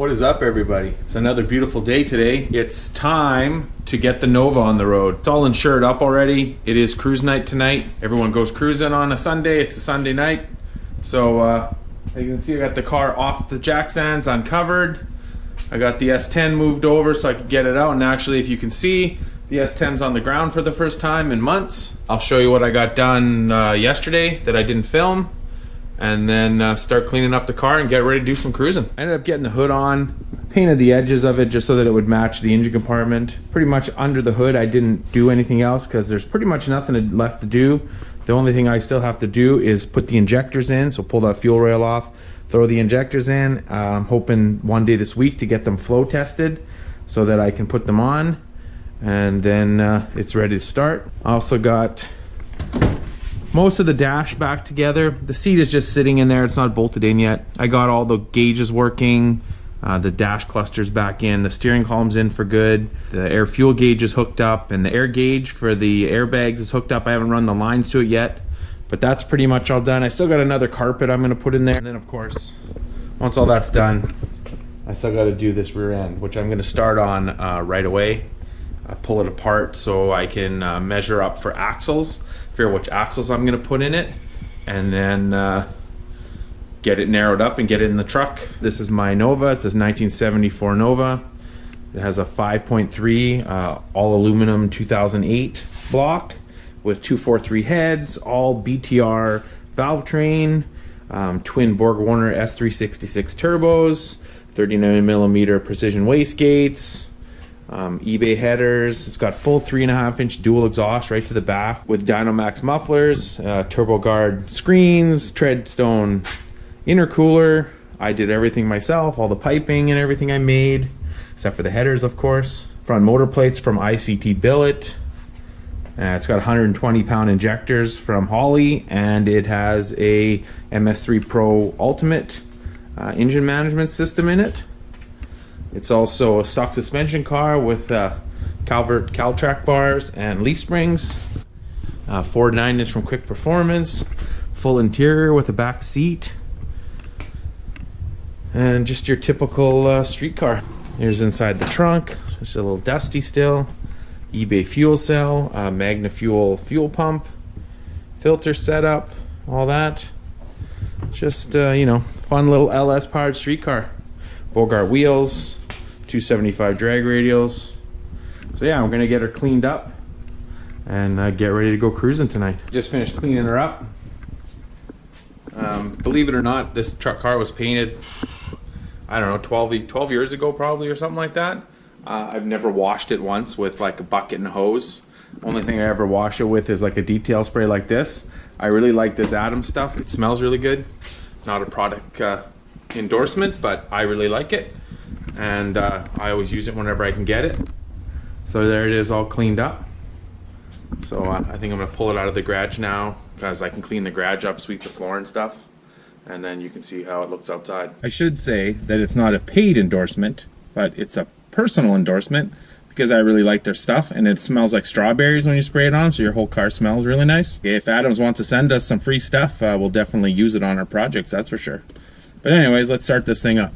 What is up, everybody? It's another beautiful day today. It's time to get the Nova on the road. It's all insured up already. It is cruise night tonight. Everyone goes cruising on a Sunday. It's a Sunday night. So as you can see, I got the car off the jack stands, uncovered. I got the S10 moved over so I could get it out. And actually, if you can see, the S10's on the ground for the first time in months. I'll show you what I got done yesterday that I didn't film. And then start cleaning up the car and get ready to do some cruising. I ended up getting the hood on, painted the edges of it just so that it would match the engine compartment. Pretty much under the hood I didn't do anything else because there's pretty much nothing left to do. The only thing I still have to do is put the injectors in, so pull that fuel rail off, throw the injectors in. I'm hoping one day this week to get them flow tested so that I can put them on, and then it's ready to start. I also got most of the dash back together. The seat is just sitting in there, it's not bolted in yet. I got all the gauges working, the dash clusters back in, the steering column's in for good, the air fuel gauge is hooked up, and the air gauge for the airbags is hooked up. I haven't run the lines to it yet, but that's pretty much all done. I still got another carpet I'm gonna put in there. And then of course, once all that's done, I still gotta do this rear end, which I'm gonna start on right away. Pull it apart so I can measure up for axles, figure out which axles I'm going to put in it, and then get it narrowed up and get it in the truck. This is my Nova. It's a 1974 Nova. It has a 5.3 all aluminum 2008 block with 243 heads, all BTR valve train, twin Borg-Warner S366 turbos, 39mm precision wastegates, eBay headers. It's got full 3.5-inch dual exhaust right to the back with Dynamax mufflers, turbo guard screens, treadstone intercooler. I did everything myself, all the piping and everything I made, except for the headers, of course. Front motor plates from ICT Billet. It's got 120-pound injectors from Holley, and it has a MS3 Pro Ultimate engine management system in it. It's also a stock suspension car with Caltrack bars and leaf springs. Ford 9-inch from Quick Performance. Full interior with a back seat. And just your typical street car. Here's inside the trunk. Just a little dusty still. eBay fuel cell, Magna Fuel fuel pump, filter setup, all that. Just, you know, fun little LS powered street car. Bogart wheels. 275 drag radials. So yeah, we're gonna get her cleaned up and get ready to go cruising tonight. Just finished cleaning her up. Believe it or not, this truck car was painted, I don't know, 12 years ago probably, or something like that. I've never washed it once with like a bucket and hose. Only thing I ever wash it with is like a detail spray like this. I really like this Adam stuff. It smells really good. Not a product endorsement, but I really like it. And I always use it whenever I can get it. So there it is, all cleaned up. So I think I'm gonna pull it out of the garage now because I can clean the garage up, sweep the floor and stuff, and then you can see how it looks outside. I should say that it's not a paid endorsement, but it's a personal endorsement because I really like their stuff, and it smells like strawberries when you spray it on, so your whole car smells really nice. If Adams wants to send us some free stuff, we'll definitely use it on our projects, that's for sure. But anyways, let's start this thing up.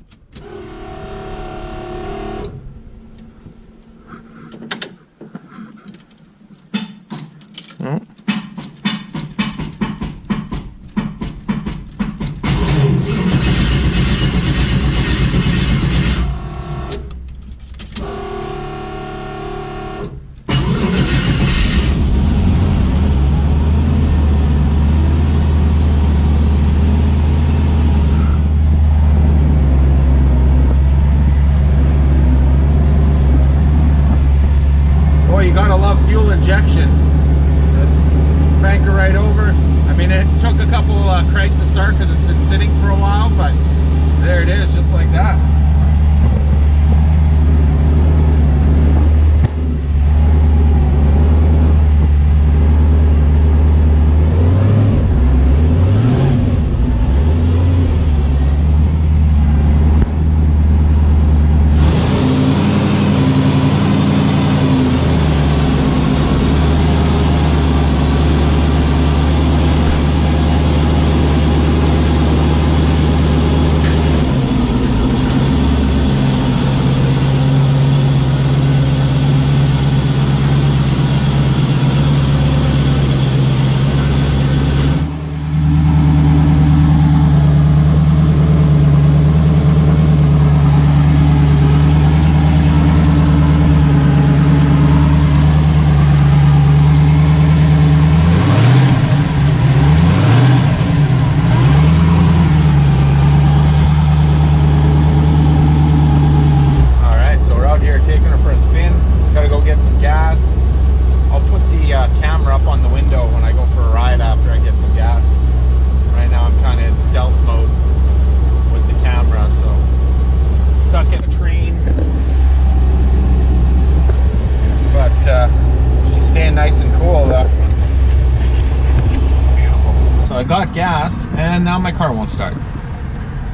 I got gas and now my car won't start.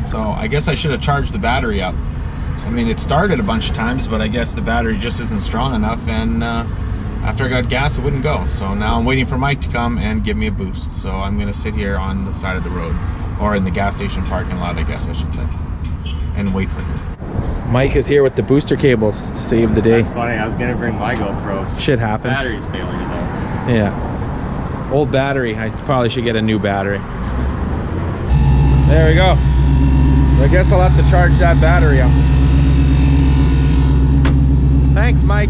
So I guess I should have charged the battery up. I mean, it started a bunch of times, but I guess the battery just isn't strong enough, and after I got gas, it wouldn't go. So now I'm waiting for Mike to come and give me a boost. So I'm gonna sit here on the side of the road, or in the gas station parking lot, I guess I should say, and wait for him. Mike is here with the booster cables to save the day. That's funny, I was gonna bring my GoPro. Shit happens. Battery's failing though. Yeah. Old battery, I probably should get a new battery. There we go. I guess I'll have to charge that battery up. Thanks, Mike.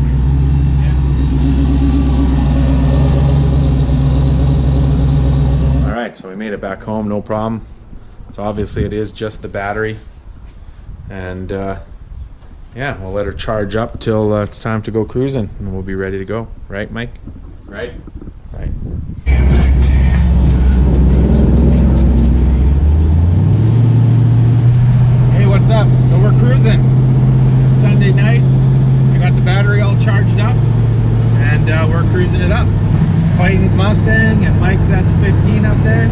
All right, so we made it back home, no problem. So obviously it is just the battery. And yeah, we'll let her charge up till it's time to go cruising, and we'll be ready to go. Right, Mike? Right? Right. Hey, what's up? So we're cruising. It's Sunday night. I got the battery all charged up, and we're cruising it up. It's Clayton's Mustang and Mike's S15 up there.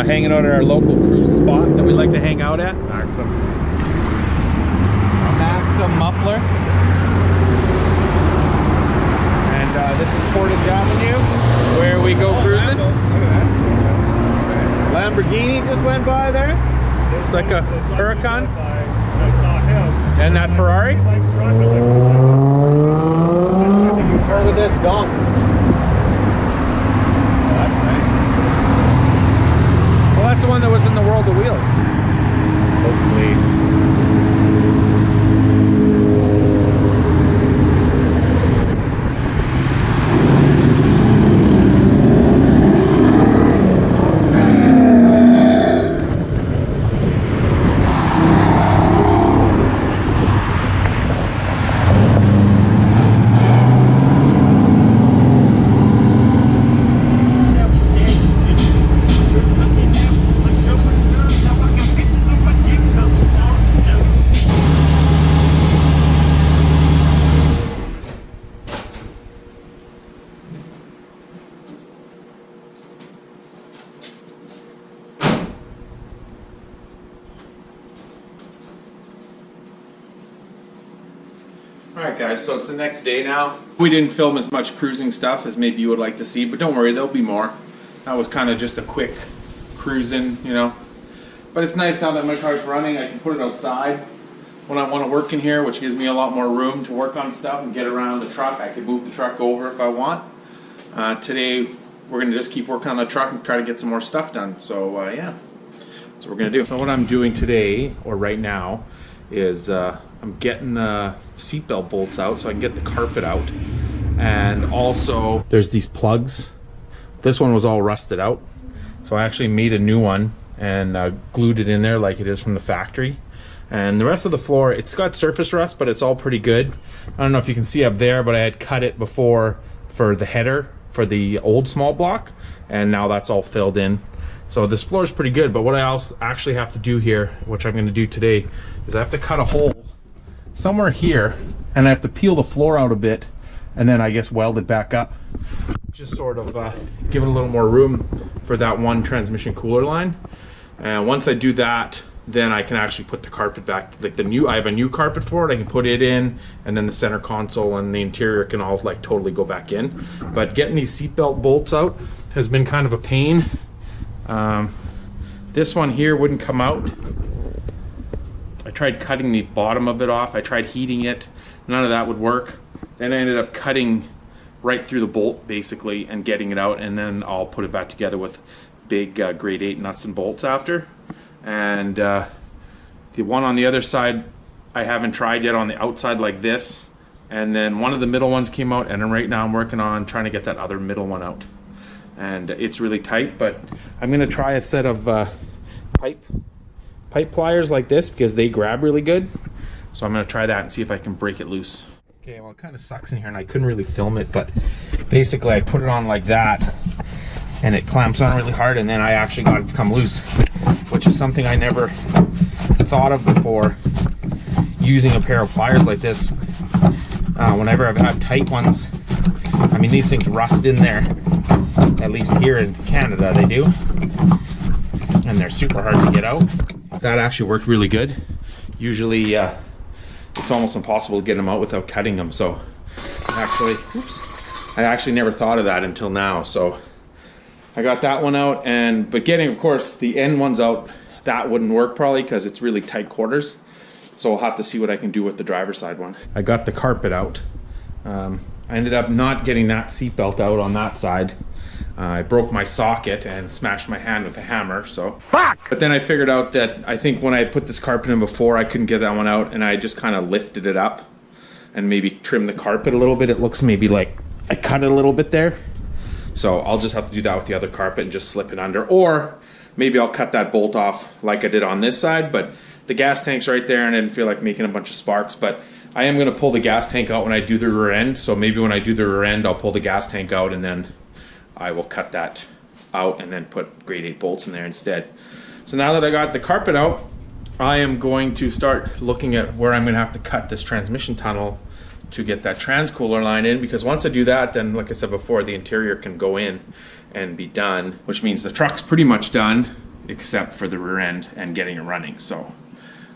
Hanging out at our local cruise spot that we like to hang out at. Maxim Muffler. And this is Portage Avenue, where we go cruising. Lamborghini just went by there. It's like a Huracan. I saw him. And that Ferrari. Look at this dump. That's the one that was in the World of Wheels. Hopefully. Alright guys, so it's the next day now. We didn't film as much cruising stuff as maybe you would like to see, but don't worry, there'll be more. That was kind of just a quick cruising, you know. But it's nice now that my car's running, I can put it outside when I want to work in here, which gives me a lot more room to work on stuff and get around the truck. I could move the truck over if I want. Today, we're going to just keep working on the truck and try to get some more stuff done. So yeah, that's what we're going to do. So what I'm doing today, or right now, is I'm getting the seatbelt bolts out so I can get the carpet out. And also, there's these plugs. This one was all rusted out, so I actually made a new one and glued it in there like it is from the factory. And the rest of the floor, it's got surface rust, but it's all pretty good. I don't know if you can see up there, but I had cut it before for the header for the old small block, and now that's all filled in. So this floor is pretty good, but what I also actually have to do here, which I'm going to do today, is I have to cut a hole somewhere here, and I have to peel the floor out a bit, and then I guess weld it back up. Just sort of give it a little more room for that one transmission cooler line. And once I do that, then I can actually put the carpet back, like I have a new carpet for it, I can put it in, and then the center console and the interior can all like totally go back in. But getting these seatbelt bolts out has been kind of a pain. This one here wouldn't come out. I tried cutting the bottom of it off, I tried heating it, none of that would work. Then I ended up cutting right through the bolt basically and getting it out, and then I'll put it back together with big grade 8 nuts and bolts after. And the one on the other side I haven't tried yet on the outside like this, and then one of the middle ones came out, and then right now I'm working on trying to get that other middle one out, and it's really tight. But I'm gonna try a set of pipe pliers like this because they grab really good. So I'm gonna try that and see if I can break it loose. Okay, well it kind of sucks in here and I couldn't really film it, but basically I put it on like that and it clamps on really hard, and then I actually got it to come loose, which is something I never thought of before, using a pair of pliers like this. Whenever I've had tight ones, I mean these things rust in there, at least here in Canada they do, and they're super hard to get out. That actually worked really good. Usually it's almost impossible to get them out without cutting them, so actually, oops, I actually never thought of that until now. So I got that one out, but getting, of course, the end ones out, that wouldn't work probably because it's really tight quarters. So I'll have to see what I can do with the driver's side one. I got the carpet out. I ended up not getting that seatbelt out on that side. I broke my socket and smashed my hand with a hammer, so. Fuck! But then I figured out that I think when I put this carpet in before, I couldn't get that one out, and I just kind of lifted it up and maybe trimmed the carpet a little bit. It looks maybe like I cut it a little bit there. So I'll just have to do that with the other carpet and just slip it under. Or maybe I'll cut that bolt off like I did on this side, but the gas tank's right there and I didn't feel like making a bunch of sparks. But I am gonna pull the gas tank out when I do the rear end. So maybe when I do the rear end, I'll pull the gas tank out and then I will cut that out and then put grade 8 bolts in there instead. So now that I got the carpet out, I am going to start looking at where I'm gonna have to cut this transmission tunnel to get that transcooler line in, because once I do that, then like I said before, the interior can go in and be done, which means the truck's pretty much done except for the rear end and getting it running. So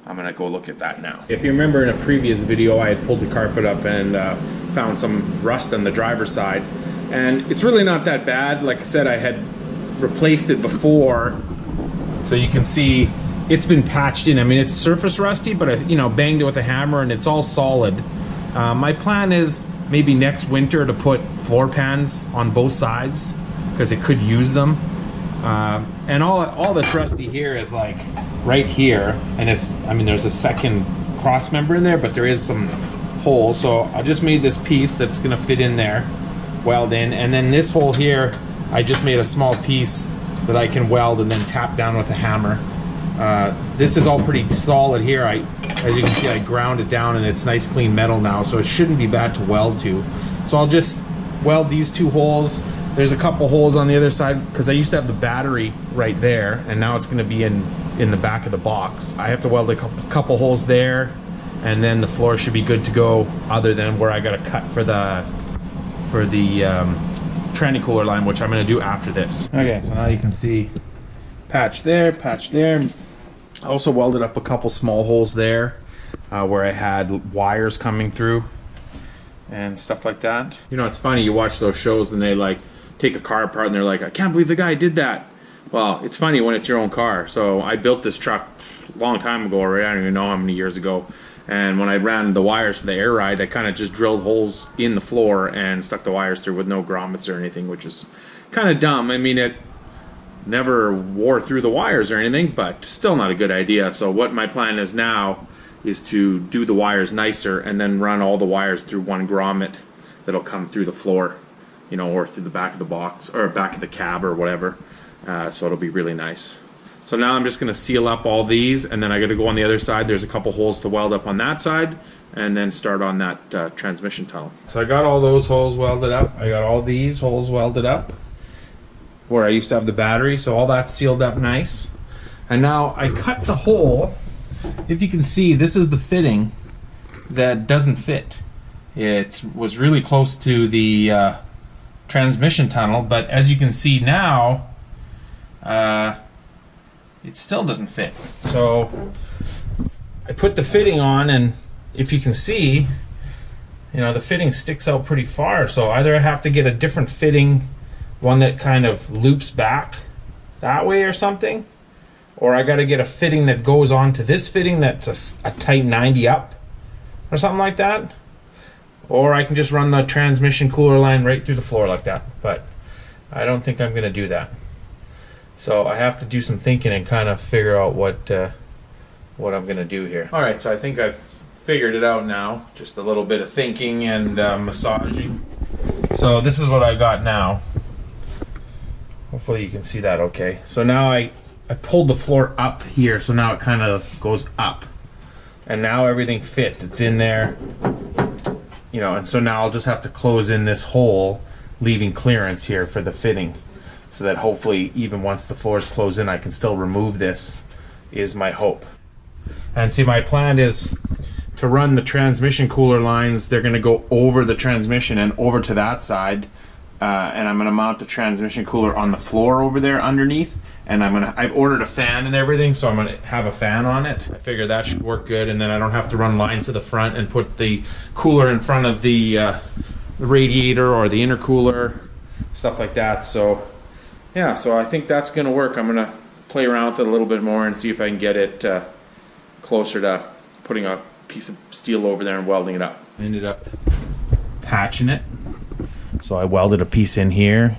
I'm gonna go look at that now. If you remember in a previous video, I had pulled the carpet up and found some rust on the driver's side, and it's really not that bad. Like I said, I had replaced it before, so you can see it's been patched in. I mean, it's surface rusty, but I, you know, banged it with a hammer and it's all solid. My plan is maybe next winter to put floor pans on both sides because it could use them. And all that's rusty here is like right here, and it's, I mean, there's a second cross member in there, but there is some holes. So I just made this piece that's gonna fit in there, weld in, and then this hole here, I just made a small piece that I can weld and then tap down with a hammer. This is all pretty solid here. As you can see, I ground it down and it's nice clean metal now, so it shouldn't be bad to weld to. So I'll just weld these two holes. There's a couple holes on the other side because I used to have the battery right there, and now it's going to be in the back of the box. I have to weld a couple holes there, and then the floor should be good to go, other than where I got to cut for the tranny cooler line, which I'm going to do after this. Okay, so now you can see patch there, patch there. I also welded up a couple small holes there where I had wires coming through and stuff like that. You know, it's funny, you watch those shows and they like take a car apart and they're like, I can't believe the guy did that. Well, it's funny when it's your own car. So I built this truck a long time ago already. I don't even know how many years ago. And when I ran the wires for the air ride, I kind of just drilled holes in the floor and stuck the wires through with no grommets or anything, which is kind of dumb. I mean, it never wore through the wires or anything, but still not a good idea. So what my plan is now is to do the wires nicer and then run all the wires through one grommet that'll come through the floor, you know, or through the back of the box or back of the cab or whatever. So it'll be really nice. So now I'm just going to seal up all these, and then I got to go on the other side. There's a couple holes to weld up on that side, and then start on that transmission tunnel. So I got all those holes welded up. I got all these holes welded up where I used to have the battery, so all that's sealed up nice. And now I cut the hole. If you can see, this is the fitting that doesn't fit. It was really close to the transmission tunnel, but as you can see now, it still doesn't fit. So I put the fitting on, and if you can see, you know, the fitting sticks out pretty far. So either I have to get a different fitting, one that kind of loops back that way or something, or I got to get a fitting that goes on to this fitting that's a tight 90 up or something like that, or I can just run the transmission cooler line right through the floor like that. But I don't think I'm going to do that. So I have to do some thinking and kind of figure out what I'm going to do here. All right, so I think I've figured it out now. Just a little bit of thinking and massaging. So this is what I got now. Hopefully you can see that okay. So now I pulled the floor up here, so now it kind of goes up. And now everything fits. It's in there. You know, and so now I'll just have to close in this hole, leaving clearance here for the fitting. So that hopefully, even once the floors close in, I can still remove this, is my hope. And see, my plan is to run the transmission cooler lines. They're going to go over the transmission and over to that side. And I'm going to mount the transmission cooler on the floor over there underneath. And I've ordered a fan and everything, so I'm going to have a fan on it. I figure that should work good, and then I don't have to run lines to the front and put the cooler in front of the radiator or the intercooler, stuff like that. So yeah, so I think that's going to work. I'm going to play around with it a little bit more and see if I can get it closer to putting a piece of steel over there and welding it up. I ended up patching it. So I welded a piece in here,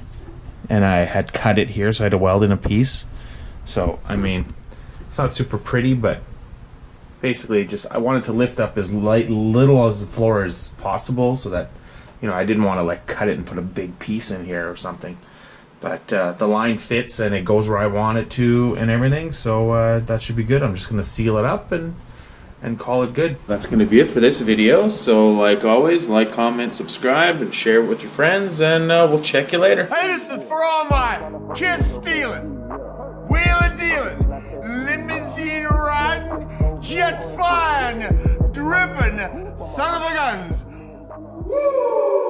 and I had cut it here, so I had to weld in a piece. So, I mean, it's not super pretty, but basically just I wanted to lift up as little as the floor as possible, so that, you know, I didn't want to like cut it and put a big piece in here or something. But the line fits and it goes where I want it to and everything, so that should be good. I'm just going to seal it up and call it good. That's going to be it for this video. So like always, like, comment, subscribe, and share it with your friends, and we'll check you later. Hey, this is for all my kiss stealing, wheeling dealing, limousine riding, jet flying, dripping son of a guns. Woo!